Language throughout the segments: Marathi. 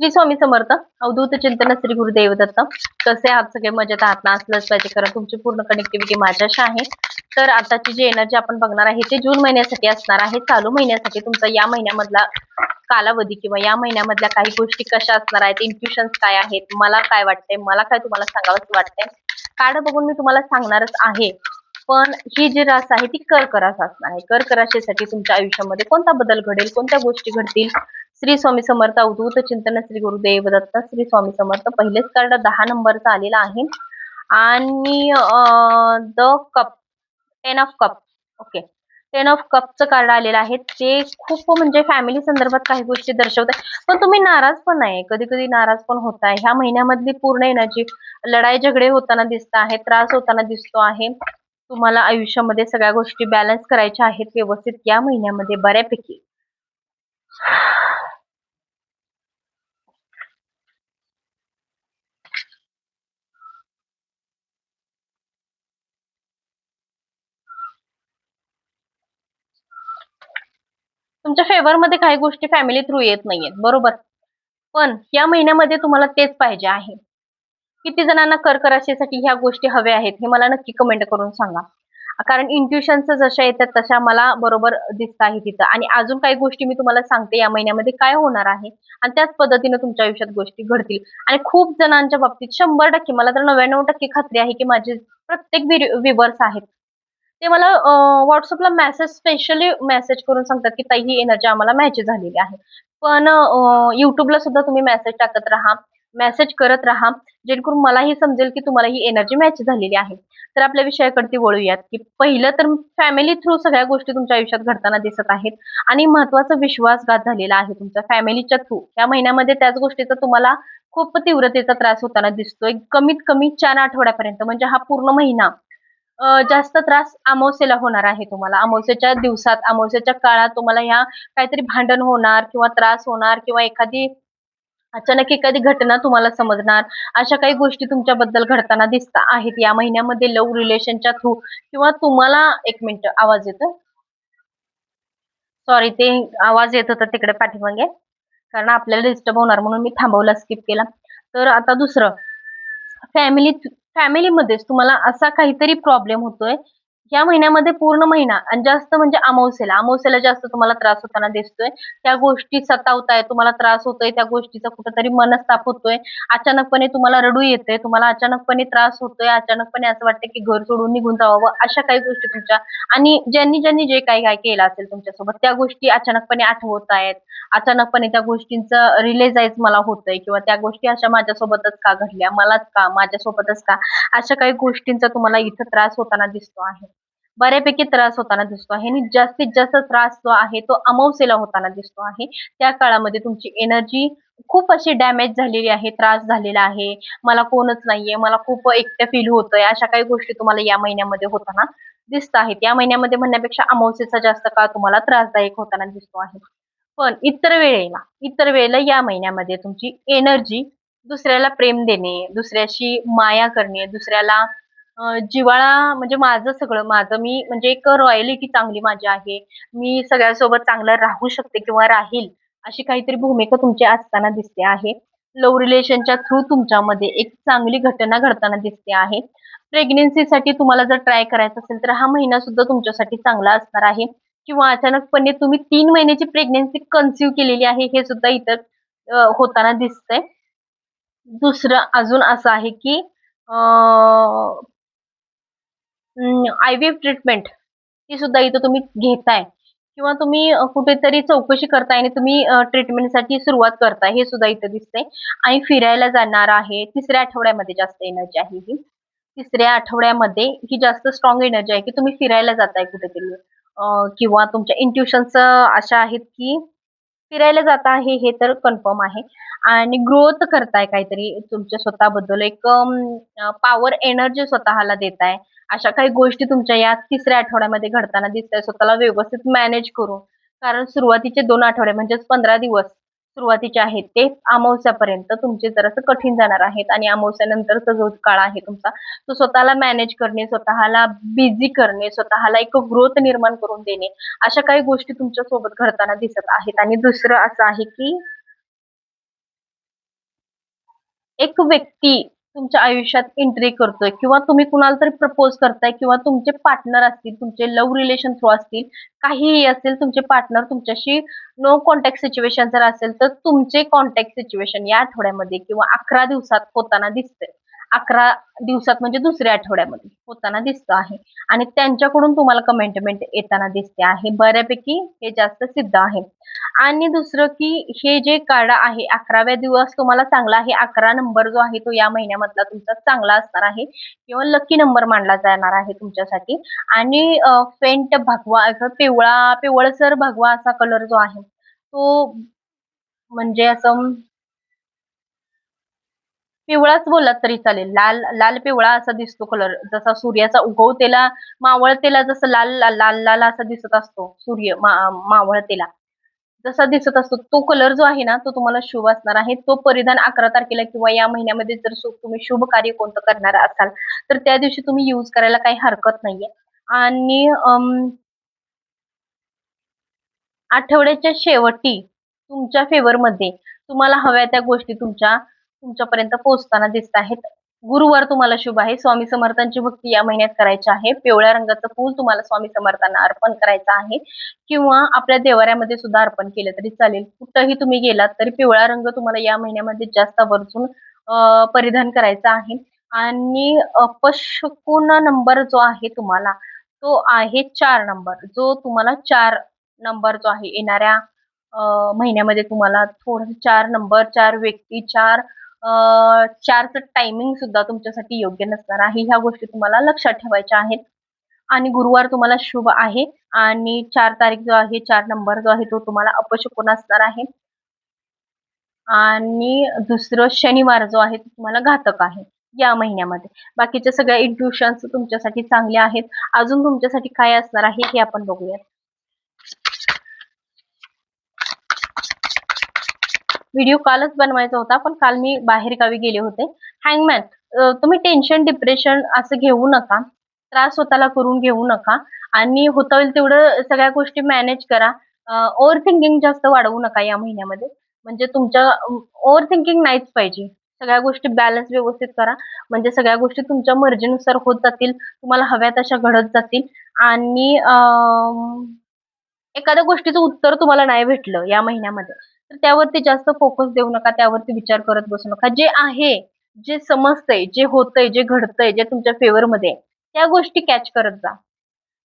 श्री स्वामी समर्थ. अवधूत चिंतन श्री गुरुदेव दत्त. कसे आहात सगळे? मजेत आहात ना? असलंच पाहिजे, कारण तुमची पूर्ण कनेक्टिव्हिटी माझ्याशी आहे. तर आताची जी एनर्जी आपण बघणार आहे ते जून महिन्यासाठी असणार आहे. चालू महिन्यासाठी तुमचा या महिन्यामधला कालावधी किंवा या महिन्यामधल्या काही गोष्टी कशा असणार आहेत, इन्ट्युशन्स काय आहेत, मला काय वाटतंय, मला काय तुम्हाला सांगावंच वाटतंय. कार्ड बघून मी तुम्हाला सांगणारच आहे. पण ही जी रास आहे ती कर्क रास असणार आहे. कर्क राशीसाठी तुमच्या आयुष्यामध्ये कोणता बदल घडेल, कोणत्या गोष्टी घडतील? श्री स्वामी समर्थ. अवधूत चिंतन श्री गुरुदेव दत्त. श्री स्वामी समर्थ. पहिलेच कार्ड 10 नंबरचा आलेला आहे आणि the cup, 10 of cup. Okay, 10 of कपचं कार्ड आलेलं आहे. ते खूप म्हणजे फॅमिली संदर्भात काही गोष्टी दर्शवत आहे, पण तुम्ही नाराज पण नाही, कधी कधी नाराज पण होताय. ह्या महिन्यामधली पूर्ण एनर्जी लढाई झगडे होताना दिसत आहे, त्रास होताना दिसतो आहे. तुम्हाला आयुष्यामध्ये सगळ्या गोष्टी बॅलन्स करायच्या आहेत व्यवस्थित या महिन्यामध्ये बऱ्यापैकी. तुमच्या फेवर मध्ये काही गोष्टी फॅमिली थ्रू येत नाहीयेत, बरोबर. पण या महिन्यामध्ये तुम्हाला तेच पाहिजे आहे. किती जणांना कर्क राशीसाठी ह्या गोष्टी हव्या आहेत हे मला नक्की कमेंट करून सांगा, कारण इंट्युशन्स जशा येतात तशा मला बरोबर दिसत आहे तिथं. आणि अजून काही गोष्टी मी तुम्हाला सांगते या महिन्यामध्ये काय होणार आहे, आणि त्याच पद्धतीने तुमच्या आयुष्यात गोष्टी घडतील. आणि खूप जणांच्या बाबतीत 100% मला तर 99% खात्री आहे की माझे प्रत्येक व्ह्युअर्स आहेत ते मला व्हॉट्सअपला मेसेज, स्पेशली मेसेज करून सांगतात की ताई ही एनर्जी आम्हाला मॅच झालेली आहे. पण युट्यूबला सुद्धा तुम्ही मेसेज टाकत राहा, मेसेज करत राहा, जेणेकरून मलाही समजेल की तुम्हाला ही एनर्जी मॅच झालेली आहे. तर आपल्या विषयाकडे वळूयात की पहिलं तर फॅमिली थ्रू सगळ्या गोष्टी तुमच्या आयुष्यात घडताना दिसत आहेत. आणि महत्वाचा विश्वासघात झालेला आहे तुमच्या फॅमिलीच्या थ्रू. या महिन्यामध्ये त्याच गोष्टीचा तुम्हाला खूप तीव्रतेचा त्रास होताना दिसतोय. कमीत कमी 4 आठवड्यापर्यंत, म्हणजे हा पूर्ण महिना जास्त त्रास अमावस्येला होणार आहे तुम्हाला. अमावस्येच्या दिवसात, अमावस्येच्या काळात तुम्हाला ह्या काहीतरी भांडण होणार किंवा त्रास होणार किंवा एखादी अचानक एखादी घटना तुम्हाला समजणार. अशा काही गोष्टी तुमच्याबद्दल घडताना दिसत आहेत या महिन्यामध्ये लव्ह रिलेशनच्या थ्रू. किंवा तुम्हाला, एक मिनिट, आवाज येतो, सॉरी, ते आवाज येत होता तिकडे पाठीमागे, कारण आपल्याला डिस्टर्ब होणार म्हणून मी थांबवला, स्किप केला. तर आता दुसरं, फॅमिलीमध्येच तुम्हाला असा काहीतरी प्रॉब्लेम होतोय या महिन्यामध्ये पूर्ण महिना. आणि जास्त म्हणजे अमावस्येला, अमावस्येला जास्त तुम्हाला त्रास होताना दिसतोय. त्या गोष्टी सतावताय, तुम्हाला त्रास होतोय, त्या गोष्टीचा कुठेतरी मनस्ताप होतोय. अचानकपणे तुम्हाला रडू येते, तुम्हाला अचानकपणे त्रास होतोय, अचानकपणे असं वाटतं की घर सोडून निघून जावं. अशा काही गोष्टी तुमच्या, आणि ज्यांनी ज्यांनी जे काही काय केलं असेल तुमच्यासोबत त्या गोष्टी अचानकपणे आठवत आहेत. अचानकपणे त्या गोष्टींचं रिलेजाईज मला होतंय, किंवा त्या गोष्टी अशा माझ्यासोबतच का घडल्या, मलाच का, माझ्यासोबतच का, अशा काही गोष्टींचा तुम्हाला इथं त्रास होताना दिसतो आहे. बऱ्यापैकी त्रास होताना दिसतो आहे. आणि जास्तीत जास्त त्रास जो आहे तो अमावस्येला होताना दिसतो आहे. त्या काळामध्ये तुमची एनर्जी खूप अशी डॅमेज झालेली आहे, त्रास झालेला आहे. मला कोणच नाहीये, मला खूप एकटं फील होतंय, अशा काही गोष्टी तुम्हाला या महिन्यामध्ये होताना दिसत आहेत. या महिन्यामध्ये म्हणण्यापेक्षा अमावस्येचा जास्त काळ तुम्हाला त्रासदायक होताना दिसतो आहे. पण इतर वेळेला या महिन्यामध्ये तुमची एनर्जी दुसऱ्याला प्रेम देणे, दुसऱ्याशी माया करणे, दुसऱ्याला जिव्हाळा, म्हणजे माझं सगळं, माझं मी, म्हणजे एक रॉयलिटी चांगली माझी आहे, मी सगळ्यांसोबत चांगलं राहू शकते किंवा राहील, अशी काहीतरी भूमिका तुमची असताना दिसते आहे. लव्ह रिलेशनच्या थ्रू तुमच्यामध्ये एक चांगली घटना घडताना दिसते आहे. प्रेग्नेन्सीसाठी तुम्हाला जर ट्राय करायचं असेल तर हा महिना सुद्धा तुमच्यासाठी चांगला असणार आहे. किंवा अचानकपणे तुम्ही 3 महिन्याची प्रेग्नेन्सी कन्सिव्ह केलेली आहे, हे सुद्धा इतर होताना दिसतंय. दुसरं अजून असं आहे की आयव्हीएफ ट्रीटमेंट ती सुद्धा इथं तुम्ही घेताय, किंवा तुम्ही कुठेतरी चौकशी करताय आणि तुम्ही ट्रीटमेंटसाठी सुरुवात करताय, हे सुद्धा इथं दिसतंय. आणि फिरायला जाणार आहे, तिसऱ्या आठवड्यामध्ये जास्त एनर्जी आहे ही. तिसऱ्या आठवड्यामध्ये ही जास्त स्ट्रॉंग एनर्जी आहे की तुम्ही फिरायला जाताय कुठेतरी, किंवा तुमच्या इंट्युशन्स अशा आहेत की फिरायला जात आहे, हे तर कन्फर्म आहे. आणि ग्रोथ करताय काहीतरी तुमच्या स्वतःबद्दल, एक पॉवर एनर्जी स्वतःला देताय. अशा काही गोष्टी तुमच्या या तिसऱ्या आठवड्यामध्ये घडताना दिसताय, स्वतःला व्यवस्थित मॅनेज करून. कारण सुरुवातीचे 2 आठवडे, म्हणजेच 15 दिवस सुरुवातीचे आहेत ते अमावस्यापर्यंत तुमचे जरासं कठीण जाणार आहेत. आणि अमावस्यानंतरचा जो काळ आहे तुमचा, तो स्वतःला मॅनेज करणे, स्वतःला बिझी करणे, स्वतःला एक ग्रोथ निर्माण करून देणे, अशा काही गोष्टी तुमच्या सोबत घडताना दिसत आहेत. आणि दुसरं असं आहे की एक व्यक्ती तुमच्या आयुष्यात एंट्री करतोय किंवा तुम्ही कुणाला तरी प्रपोज करताय किंवा तुमचे पार्टनर असतील, तुमचे लव्ह रिलेशन थ्रू असतील, काहीही असेल, तुमचे पार्टनर तुमच्याशी नो कॉन्टॅक्ट सिच्युएशन जर असेल तर तुमचे कॉन्टॅक्ट सिच्युएशन या आठवड्यामध्ये किंवा 11 दिवसात होताना दिसते. 11 दिवसात म्हणजे दुसऱ्या आठवड्यामध्ये होताना दिसतं आहे आणि त्यांच्याकडून तुम्हाला कमिटमेंट येताना दिसते आहे. बऱ्यापैकी हे जास्त सिद्ध आहे. आणि दुसरं की हे जे कार्ड आहे 11व्या दिवस तुम्हाला चांगला आहे. 11 नंबर जो आहे तो या महिन्यामधला तुमचा चांगला असणार आहे किंवा लकी नंबर मानला जाणार आहे तुमच्यासाठी. आणि फेंट भगवा पिवळसर भगवा असा कलर जो आहे तो म्हणजे असं पिवळाच बोललात तरी चालेल. लाल लाल पिवळा असा दिसतो कलर. जसा सूर्याचा उगवतेला मावळतेला जसं लाल लाल लाल असा दिसत असतो सूर्य मावळतेला. जसा दिसत असतो तो कलर जो आहे ना तो तुम्हाला शुभ असणार आहे. तो परिधान 11 तारखेला किंवा या महिन्यामध्ये जर तुम्ही शुभ कार्य कोणतं करणार असाल तर त्या दिवशी तुम्ही यूज करायला काही हरकत नाहीये. आणि आठवड्याच्या शेवटी तुमच्या फेवरमध्ये तुम्हाला हव्या त्या गोष्टी तुमच्यापर्यंत पोहोचताना दिसत आहेत. गुरुवार तुम्हाला शुभ आहे. स्वामी समर्थांची भक्ती या महिन्यात करायची आहे. पिवळ्या रंगाचं फूल तुम्हाला स्वामी समर्थांना अर्पण करायचं आहे किंवा आपल्या देवाऱ्यामध्ये सुद्धा अर्पण केलं तरी चालेल. कुठंही तुम्ही गेलात तरी पिवळा रंग तुम्हाला या महिन्यामध्ये जास्त आवर्जून परिधान करायचा आहे. आणि अपशकुन नंबर जो आहे तुम्हाला तो आहे 4 नंबर. जो तुम्हाला 4 नंबर जो आहे येणाऱ्या महिन्यामध्ये तुम्हाला थोडं 4 नंबर, 4 व्यक्ती, 4चं टायमिंग सुद्धा तुमच्यासाठी योग्य नसणार आहे. ह्या गोष्टी तुम्हाला लक्षात ठेवायच्या आहेत. आणि गुरुवार तुम्हाला शुभ आहे आणि 4 तारीख जो आहे, 4 नंबर जो आहे तो तुम्हाला अपशकुन असणार आहे. आणि दुसरं शनिवार जो आहे तो तुम्हाला घातक आहे या महिन्यामध्ये. बाकीच्या सगळ्या इंट्युशन्स तुमच्यासाठी चांगले आहेत. अजून तुमच्यासाठी काय असणार आहे हे आपण बघूया. व्हिडिओ कालच बनवायचा होता पण काल मी बाहेर गावी गेले होते. हँगमॅन, तुम्ही टेन्शन डिप्रेशन असं घेऊ नका. त्रास स्वतःला करून घेऊ नका आणि होता होईल तेवढं सगळ्या गोष्टी मॅनेज करा. ओव्हर थिंकिंग जास्त वाढवू नका या महिन्यामध्ये. म्हणजे तुमच्या ओव्हर थिंकिंग नाहीच पाहिजे. सगळ्या गोष्टी बॅलन्स व्यवस्थित करा. म्हणजे सगळ्या गोष्टी तुमच्या मर्जीनुसार होत जातील. तुम्हाला हव्या तशा घडत जातील. आणि एखाद्या गोष्टीचं उत्तर तुम्हाला नाही भेटलं या महिन्यामध्ये तर त्यावरती जास्त फोकस देऊ नका. त्यावरती विचार करत बसू नका. जे आहे, जे समजतंय, जे होतंय, जे घडतंय, जे तुमच्या फेवरमध्ये आहे, त्या गोष्टी कॅच करत जा.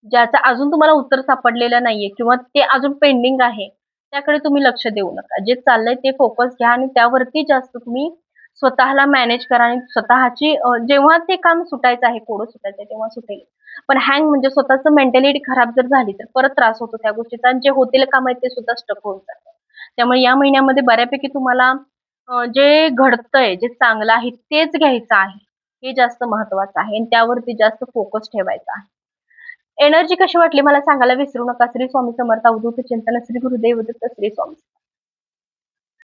ज्याचं अजून तुम्हाला उत्तर सापडलेलं नाहीये किंवा ते अजून पेंडिंग आहे, त्याकडे तुम्ही लक्ष देऊ नका. जे चाललंय ते फोकस घ्या आणि त्यावरती जास्त तुम्ही स्वतःला मॅनेज करा आणि स्वतःची जेव्हा ते काम सुटायचं आहे, कोडं सुटायचं आहे तेव्हा सुटेल. पण हँग म्हणजे स्वतःच मेंटॅलिटी खराब जर झाली तर परत त्रास होतो त्या गोष्टीचा आणि जे होतील काम आहे ते सुद्धा स्टक होऊन जातं. त्यामुळे या महिन्यामध्ये बऱ्यापैकी तुम्हाला जे घडतंय, जे चांगलं आहे तेच घ्यायचं आहे. हे जास्त महत्वाचं आहे आणि त्यावरती जास्त फोकस ठेवायचा आहे. एनर्जी कशी वाटली मला सांगायला विसरू नका. श्री स्वामी समर्थ. अवधूत चिंतन. श्री गुरुदेव दत्त. श्री स्वामी